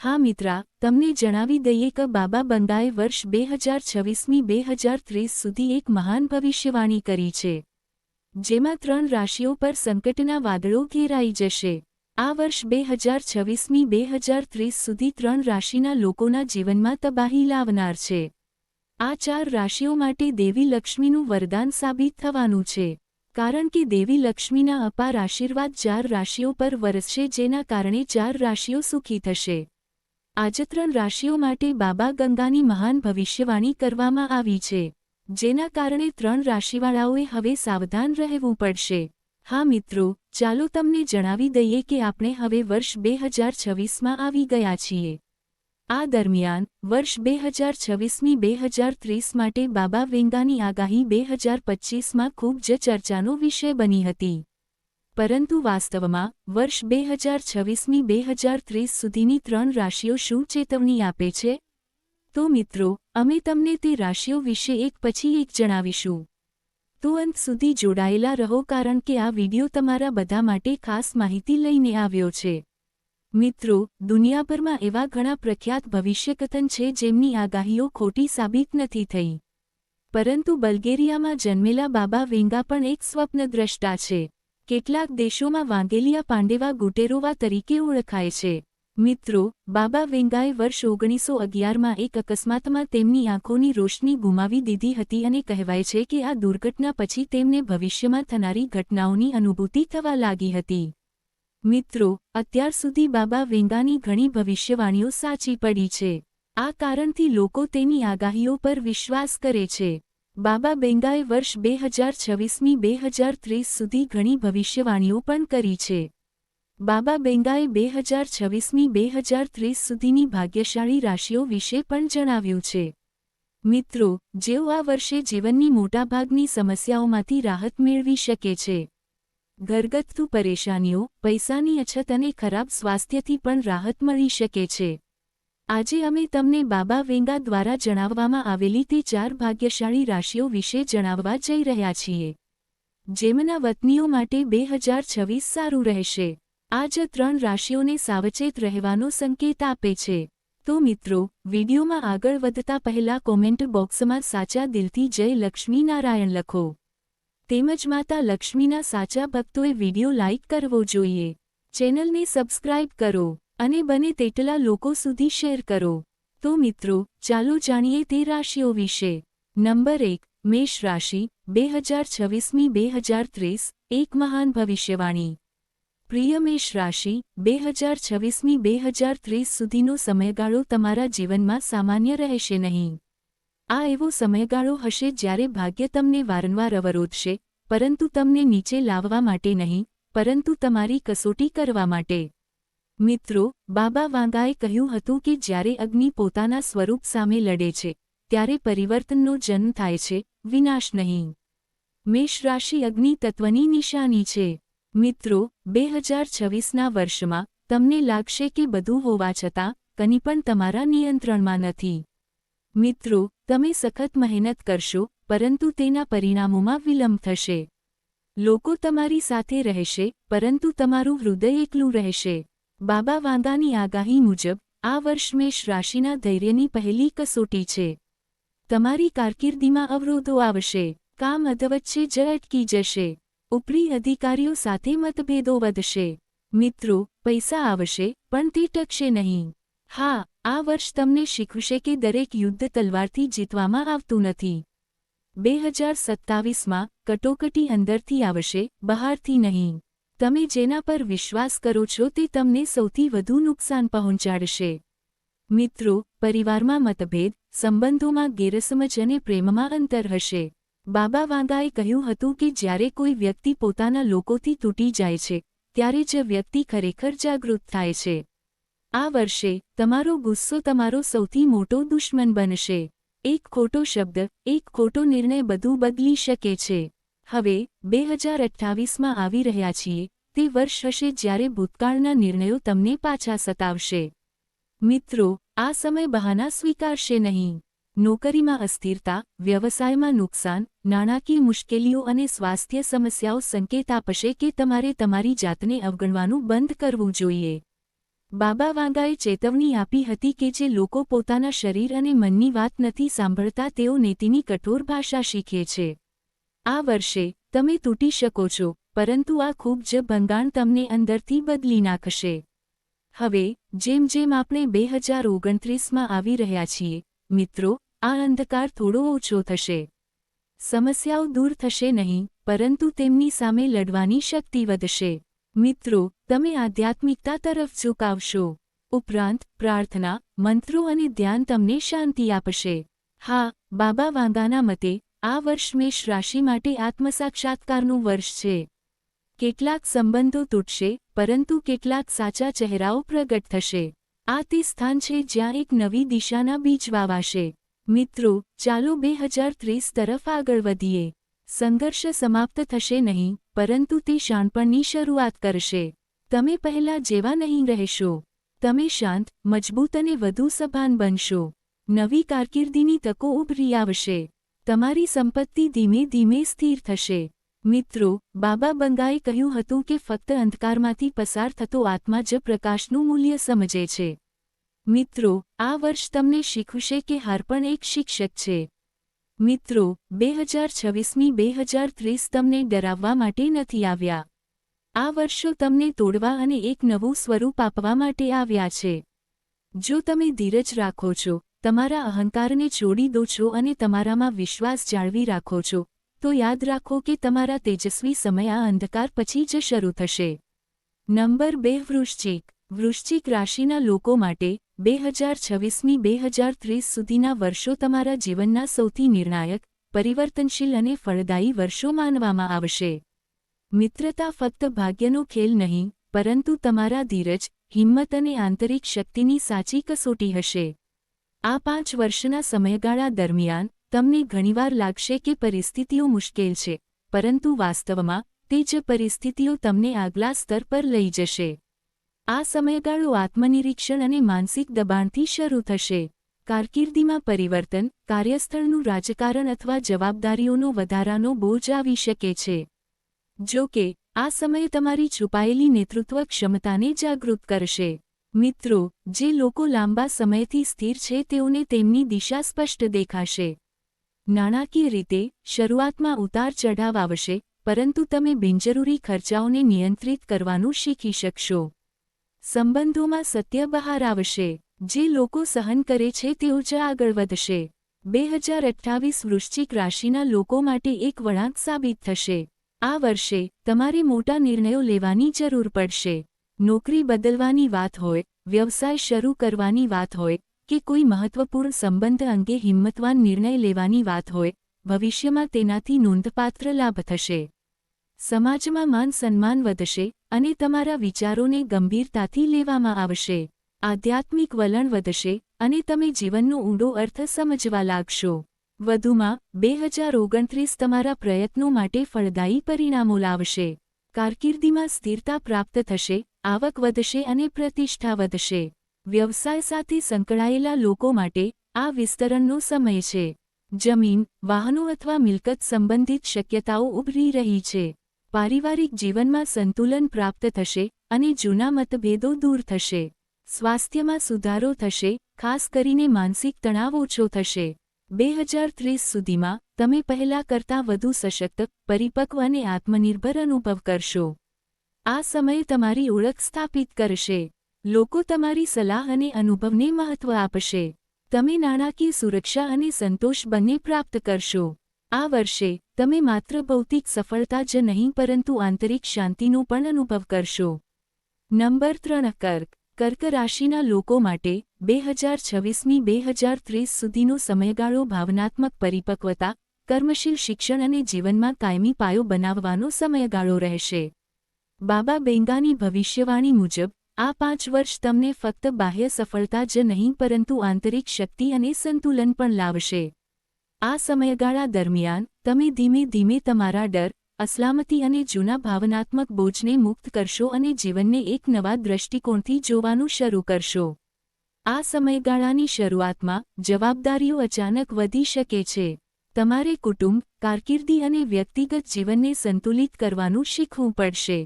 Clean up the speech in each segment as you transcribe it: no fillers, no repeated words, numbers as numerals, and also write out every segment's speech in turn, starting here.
હા મિત્રા, તમને જણાવી દઈએ કે બાબા બંગાએ વર્ષ 2026 2030 સુધી એક મહાન ભવિષ્યવાણી કરી છે, જેમાં 3 રાશિઓ પર સંકટના વાદળો ઘેરાઈ જશે। આ વર્ષ 2026 2030 સુધી 3 રાશિના લોકોના જીવનમાં તબાહી લાવનાર છે। આ 4 રાશિઓ માટે દેવી લક્ષ્મીનું વરદાન સાબિત થવાનું છે, કારણ કે દેવી લક્ષ્મીના અપાર આશીર્વાદ 4 રાશિઓ પર વરસશે, જેના કારણે 4 રાશિઓ સુખી થશે। આજે 3 રાશિઓ માટે બાબા ગંગાની મહાન ભવિષ્યવાણી કરવામાં આવી છે, જેના કારણે 3 રાશિવાળાઓએ હવે સાવધાન રહેવું પડશે। હા મિત્રો, ચાલો તમને જણાવી દઈએ કે આપણે હવે વર્ષ 2026માં આવી ગયા છીએ। આ દરમિયાન વર્ષ 2026 2030 માટે બાબા વેંગાની આગાહી 2025માં ખૂબ જ ચર્ચાનો વિષય બની હતી, પરંતુ વાસ્તવમાં વર્ષ 2026 2030 સુધીની 3 રાશિઓ શું ચેતવણી આપે છે? તો મિત્રો, અમે તમને તે રાશિઓ વિશે એક પછી એક જણાવીશું। તો અંત સુધી જોડાયેલા રહો, કારણ કે આ વિડિયો તમારા બધા માટે ખાસ માહિતી લઈને આવ્યો છે। મિત્રો, દુનિયાભરમાં એવા ઘણા પ્રખ્યાત ભવિષ્યકથન છે જેમની આગાહીઓ ખોટી સાબિત નથી થઈ, પરંતુ બલ્ગેરિયામાં જન્મેલા બાબા વેંગા પણ એક સ્વપ્નદ્રષ્ટા છે। કેટલાક દેશોમાં વાંગેલિયા પાંડેવા ગુટેરોવા તરીકે ઓળખાય છે। મિત્રો, બાબા વેંગાએ વર્ષ 1911માં એક અકસ્માતમાં તેમની આંખોની રોશની ગુમાવી દીધી હતી અને કહેવાય છે કે આ દુર્ઘટના પછી તેમને ભવિષ્યમાં થનારી ઘટનાઓની અનુભૂતિ થવા લાગી હતી। મિત્રો, અત્યાર સુધી બાબા વેંગાની ઘણી ભવિષ્યવાણીઓ સાચી પડી છે। આ કારણથી લોકો તેની આગાહીઓ પર વિશ્વાસ કરે છે। બાબા વેંગાએ વર્ષ 2026 2030 સુધી ઘણી ભવિષ્યવાણીઓ પણ કરી છે। બાબા વેંગાએ 2026 2030 સુધીની ભાગ્યશાળી રાશિઓ વિશે પણ જણાવ્યું છે। મિત્રો, જેઓ આ વર્ષે જીવનની મોટાભાગની સમસ્યાઓમાંથી રાહત મેળવી શકે છે। ઘરગથ્થુ પરેશાનીઓ, પૈસાની અછત અને ખરાબ સ્વાસ્થ્યથી પણ રાહત મળી શકે છે। આજે અમે તમને બાબા વેંગા દ્વારા જણાવવામાં આવેલી તે 4 ભાગ્યશાળી રાશિઓ વિશે જણાવવા જઈ રહ્યા છીએ, જેમના વતનીઓ માટે 2026 સારું રહેશે। આ જ 3 રાશિઓને સાવચેત રહેવાનો સંકેત આપે છે। તો મિત્રો, વિડીયોમાં આગળ વધતા પહેલા કોમેન્ટ બોક્સમાં સાચા દિલથી જય લક્ષ્મી નારાયણ લખો। તેમજ માતા લક્ષ્મીના સાચા ભક્તોએ વિડીયો લાઇક કરવો જોઈએ, ચેનલને સબસ્ક્રાઇબ કરો અને બને તેટલા લોકો સુધી શેર કરો। તો મિત્રો, ચાલો જાણીએ તે રાશિઓ વિશે। નંબર 1, મેષ રાશિ, 2026 2030 એક મહાન ભવિષ્યવાણી। પ્રિય મેષ રાશિ, 2026 2030 સુધીનો સમયગાળો તમારા જીવનમાં સામાન્ય રહેશે નહીં। આ એવો સમયગાળો હશે જ્યારે ભાગ્ય તમને વારંવાર અવરોધશે, પરંતુ તમને નીચે લાવવા માટે નહીં, પરંતુ તમારી કસોટી કરવા માટે। મિત્રો, બાબા વાંગાએ કહ્યું હતું કે જ્યારે અગ્નિ પોતાના સ્વરૂપ સામે લડે છે, ત્યારે પરિવર્તનનો જન્મ થાય છે, વિનાશ નહીં। મેષ રાશિ અગ્નિ તત્વની નિશાની છે। મિત્રો, 2026ના વર્ષમાં તમને લાગશે કે બધું હોવા છતાં કંઈ પણ તમારા નિયંત્રણમાં નથી। મિત્રો, તમે સખત મહેનત કરશો, પરંતુ તેના પરિણામોમાં વિલંબ થશે। લોકો તમારી સાથે રહેશે, પરંતુ તમારું હૃદય એકલું રહેશે। બાબા વાંગાની આગાહી મુજબ આ વર્ષ મેષ રાશિના ધૈર્યની પહેલી કસોટી છે। તમારી કારકિર્દીમાં અવરોધો આવશે, કામ અધવચ્ચે જ અટકી જશે, ઉપરી અધિકારીઓ સાથે મતભેદો વધશે। મિત્રો, પૈસા આવશે, પણ તે ટકશે નહીં। હા, આ વર્ષ તમને શીખવશે કે દરેક યુદ્ધ તલવારથી જીતવામાં આવતું નથી। 2027માં કટોકટી અંદરથી આવશે, બહારથી નહીં। તમે જેના પર વિશ્વાસ કરો છો તે તમને સૌથી વધુ નુકસાન પહોંચાડશે। મિત્રો, પરિવારમાં મતભેદ, સંબંધોમાં ગેરસમજ અને પ્રેમમાં અંતર હશે। બાબા વાંગાએ કહ્યું હતું કે જ્યારે કોઈ વ્યક્તિ પોતાના લોકોથી તૂટી જાય છે, ત્યારે જ વ્યક્તિ ખરેખર જાગૃત થાય છે। આ વર્ષે તમારો ગુસ્સો તમારો સૌથી મોટો દુશ્મન બનશે। એક ખોટો શબ્દ, એક ખોટો નિર્ણય બધું બદલી શકે છે। હવે 2028માં આવી રહ્યા છીએ, તે વર્ષ હશે જ્યારે ભૂતકાળના નિર્ણયો તમને પાછા સતાવશે। મિત્રો, આ સમય બહાના સ્વીકારશે નહીં। નોકરીમાં અસ્થિરતા, વ્યવસાયમાં નુકસાન, નાણાકીય મુશ્કેલીઓ અને સ્વાસ્થ્ય સમસ્યાઓ સંકેત આપશે કે તમારે તમારી જાતને અવગણવાનું બંધ કરવું જોઈએ। બાબા વાંગાએ ચેતવણી આપી હતી કે જે લોકો પોતાના શરીર અને મનની વાત નથી સાંભળતા તેઓ નીતિની કઠોર ભાષા શીખે છે. આ વર્ષે તમે તૂટી શકો છો, પરંતુ આ ખૂબ જ ભંગાણ તમને અંદરથી બદલી નાખશે. હવે જેમ જેમ આપણે 2029માં આવી રહ્યા છીએ, મિત્રો, આ અંધકાર થોડો ઓછો થશે. સમસ્યાઓ દૂર થશે નહીં, પરંતુ તેમની સામે લડવાની શક્તિ વધશે. મિત્રો, તમે આધ્યાત્મિકતા તરફ ઝુકાવશો. ઉપરાંત પ્રાર્થના, મંત્રો અને ધ્યાન તમને શાંતિ આપશે. હા, બાબા વાંગાના મતે આ વર્ષ મેષ રાશિ માટે આત્મસાક્ષાત્કારનું વર્ષ છે. કેટલાક સંબંધો તૂટશે, પરંતુ કેટલાક સાચા ચહેરાઓ પ્રગટ થશે. આ તે સ્થાન છે જ્યાં એક નવી દિશાના બીજ વાવાશે. મિત્રો, ચાલો 2030 તરફ આગળ વધીએ. સંઘર્ષ સમાપ્ત થશે નહીં, પરંતુ તે શાણપણની શરૂઆત કરશે. તમે પહેલા જેવા નહીં રહેશો. તમે શાંત, મજબૂત અને વધુ સભાન બનશો. નવી કારકિર્દીની તકો ઉભરી આવશે. તમારી સંપત્તિ ધીમે ધીમે સ્થિર થશે. મિત્રો, બાબા બંગાએ કહ્યું હતું કે ફક્ત અંધકારમાંથી પસાર થતો આત્મા જ પ્રકાશનું મૂલ્ય સમજે છે. મિત્રો, આ વર્ષ તમને શીખવશે કે હાર પણ એક શિક્ષક છે. મિત્રો, 2026 2030 તમને ડરાવવા માટે નથી આવ્યા. આ વર્ષો તમને તોડવા અને એક નવું સ્વરૂપ આપવા માટે આવ્યા છે. જો તમે ધીરજ રાખો છો, તમારા અહંકારને છોડી દો છો અને તમારામાં વિશ્વાસ જાળવી રાખો છો, તો યાદ રાખો કે તમારા તેજસ્વી સમય આ અંધકાર પછી જ શરૂ થશે. નંબર 2 વૃશ્ચિક. વૃશ્ચિક રાશિના લોકો માટે 2026 2030 સુધીના વર્ષો તમારા જીવનના સૌથી નિર્ણાયક, પરિવર્તનશીલ અને ફળદાયી વર્ષો માનવામાં આવશે. મિત્રતા ફક્ત ભાગ્યનો ખેલ નહીં, પરંતુ તમારા ધીરજ, હિંમત અને આંતરિક શક્તિની સાચી કસોટી હશે. આ 5 વર્ષના સમયગાળા દરમિયાન તમને ઘણીવાર લાગશે કે પરિસ્થિતિઓ મુશ્કેલ છે, પરંતુ વાસ્તવમાં તે જ પરિસ્થિતિઓ તમને આગલા સ્તર પર લઈ જશે. આ સમયગાળો આત્મનિરીક્ષણ અને માનસિક દબાણથી શરૂ થશે. કારકિર્દીમાં પરિવર્તન, કાર્યસ્થળનું રાજકારણ અથવા જવાબદારીઓનો વધારાનો બોજ આવી શકે છે. જો કે, આ સમય તમારી છુપાયેલી નેતૃત્વ ક્ષમતાને જાગૃત કરશે. મિત્રો, જે લોકો લાંબા સમયથી સ્થિર છે તેઓને તેમની દિશા સ્પષ્ટ દેખાશે. નાણાકીય રીતે, શરૂઆતમાં ઉતાર ચઢાવ આવશે, પરંતુ તમે બિનજરૂરી ખર્ચાઓને નિયંત્રિત કરવાનું શીખી શકશો. સંબંધોમાં સત્ય બહાર આવશે. જે લોકો સહન કરે છે તેઓ જ આગળ વધશે. 2028 વૃશ્ચિક રાશિના લોકો માટે એક વળાંક સાબિત થશે. આ વર્ષે તમારે મોટા નિર્ણયો લેવાની જરૂર પડશે. નોકરી બદલવાની વાત હોય, વ્યવસાય શરૂ કરવાની વાત હોય, કે કોઈ મહત્વપૂર્ણ સંબંધ અંગે હિંમતવાન નિર્ણય લેવાની વાત હોય, ભવિષ્યમાં તેનાથી નોંધપાત્ર લાભ થશે. સમાજમાં માન સન્માન વધશે અને તમારા વિચારોને ગંભીરતાથી લેવામાં આવશે. આધ્યાત્મિક વલણ વધશે અને તમે જીવનનો ઊંડો અર્થ સમજવા લાગશો. વધુમાં, 2029 તમારા પ્રયત્નો માટે ફળદાયી પરિણામો લાવશે. કારકિર્દીમાં સ્થિરતા પ્રાપ્ત થશે, આવક વધશે અને પ્રતિષ્ઠા વધશે. વ્યવસાય સાથે સંકળાયેલા લોકો માટે આ વિસ્તરણનો સમય છે. જમીન, વાહનો અથવા મિલકત સંબંધિત શક્યતાઓ ઉભરી રહી છે. પારિવારિક જીવનમાં સંતુલન પ્રાપ્ત થશે અને જૂના મતભેદો દૂર થશે. સ્વાસ્થ્યમાં સુધારો થશે, ખાસ કરીને માનસિક તણાવ ઓછો થશે. 2030 સુધીમાં તમે પહેલા કરતાં વધુ સશક્ત, પરિપક્વ અને આત્મનિર્ભર અનુભવ કરશો. આ સમય તમારી ઓળખ સ્થાપિત કરશે. લોકો તમારી સલાહ અને અનુભવને મહત્વ આપશે. તમે નાણાકીય સુરક્ષા અને સંતોષ બંને પ્રાપ્ત કરશો. આ વર્ષે તમે માત્ર ભૌતિક સફળતા જ નહીં પરંતુ આંતરિક શાંતિનો પણ અનુભવ કરશો. નંબર 3 કર્ક. કર્ક રાશિના લોકો માટે 2026 2030 સુધીનો સમયગાળો ભાવનાત્મક પરિપક્વતા, કર્મશીલ શિક્ષણ અને જીવનમાં કાયમી પાયો બનાવવાનો સમયગાળો રહેશે. બાબા બેંગાની ભવિષ્યવાણી મુજબ, આ 5 વર્ષ તમને ફક્ત બાહ્ય સફળતા જ નહીં પરંતુ આંતરિક શક્તિ અને સંતુલન પણ લાવશે. આ સમયગાળા દરમિયાન તમે ધીમે ધીમે તમારા ડર, અસલામતી અને જૂના ભાવનાત્મક બોજને મુક્ત કરશો અને જીવનને એક નવા દૃષ્ટિકોણથી જોવાનું શરૂ કરશો. આ સમયગાળાની શરૂઆતમાં જવાબદારીઓ અચાનક વધી શકે છે. તમારે કુટુંબ, કારકિર્દી અને વ્યક્તિગત જીવનને સંતુલિત કરવાનું શીખવું પડશે.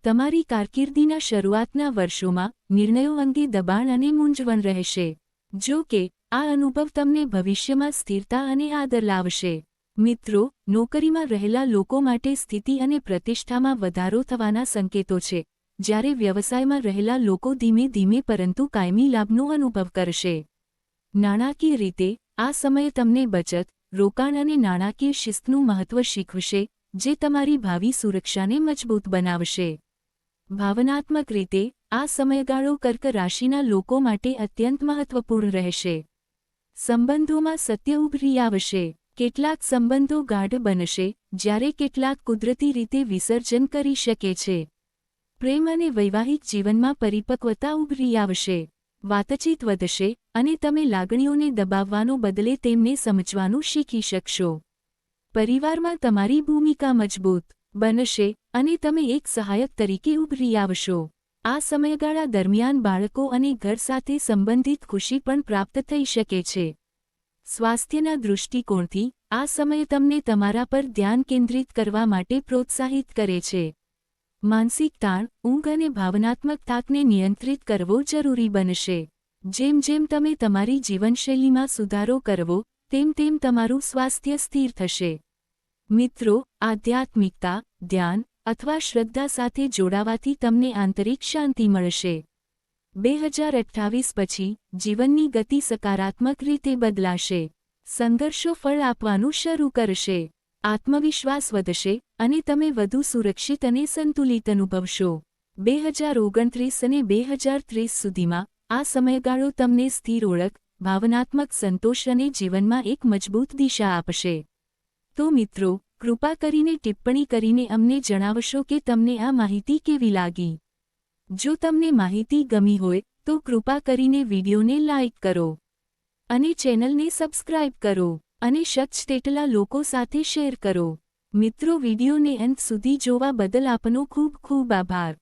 તમારી કારકિર્દીના શરૂઆતના વર્ષોમાં નિર્ણયો અંગે દબાણ અને મૂંઝવણ રહેશે. જો કે, આ અનુભવ તમને ભવિષ્યમાં સ્થિરતા અને આદર લાવશે. મિત્રો, નોકરીમાં રહેલા લોકો માટે સ્થિતિ અને પ્રતિષ્ઠામાં વધારો થવાના સંકેતો છે, જ્યારે વ્યવસાયમાં રહેલા લોકો ધીમે ધીમે પરંતુ કાયમી લાભનો અનુભવ કરશે. નાણાકીય રીતે, આ સમય તમને બચત, રોકાણ અને નાણાકીય શિસ્તનું મહત્વ શીખવશે, જે તમારી ભાવિ સુરક્ષાને મજબૂત બનાવશે. ભાવનાત્મક રીતે, આ સમયગાળો કર્ક રાશિના લોકો માટે અત્યંત મહત્વપૂર્ણ રહેશે. સંબંધોમાં સત્ય ઉભરી આવશે. કેટલાક સંબંધો ગાઢ બનશે, જ્યારે કેટલાક કુદરતી રીતે વિસર્જન કરી શકે છે. પ્રેમ અને વૈવાહિક જીવનમાં પરિપક્વતા ઉભરી આવશે. વાતચીત વધશે, અને તમે લાગણીઓને દબાવવાનો બદલે તેમને સમજવાનું શીખી શકશો. પરિવારમાં તમારી ભૂમિકા મજબૂત બનશે, અને તમે એક સહાયક તરીકે ઉભરી આવશો. આ સમયગાળા દરમિયાન બાળકો અને ઘર સાથે સંબંધિત ખુશી પણ પ્રાપ્ત થઈ શકે છે. સ્વાસ્થ્યના દૃષ્ટિકોણથી, આ સમય તમને તમારા પર ધ્યાન કેન્દ્રિત કરવા માટે પ્રોત્સાહિત કરે છે. માનસિક તાણ, ઊંઘ અને ભાવનાત્મક થાકને નિયંત્રિત કરવો જરૂરી બનશે. જેમ જેમ તમે તમારી જીવનશૈલીમાં સુધારો કરવો, તેમ તેમ તમારું સ્વાસ્થ્ય સ્થિર થશે. મિત્રો, આધ્યાત્મિકતા, ધ્યાન અથવા શ્રદ્ધા સાથે જોડાવાથી તમને આંતરિક શાંતિ મળશે. 2028 પછી, જીવનની ગતિ સકારાત્મક રીતે બદલાશે. સંઘર્ષો ફળ આપવાનું શરૂ કરશે. આત્મવિશ્વાસ વધશે, અને તમે વધુ સુરક્ષિત અને સંતુલિત અનુભવશો. 2029 અને 2030 સુધીમાં, આ સમયગાળો તમને સ્થિર ઓળખ, ભાવનાત્મક સંતોષ અને જીવનમાં એક મજબૂત દિશા આપશે. તો મિત્રો, કૃપા કરીને ટિપ્પણી કરીને અમને જણાવશો કે તમને આ માહિતી કેવી લાગી. જો તમને માહિતી ગમી હોય, તો કૃપા કરીને વિડીયોને લાઇક કરો. અને ચેનલને સબસ્ક્રાઇબ કરો. અને શક્ય તેટલા લોકો સાથે શેર કરો. મિત્રો, વિડીયોને અંત સુધી જોવા બદલ આપનો ખૂબ ખૂબ આભાર.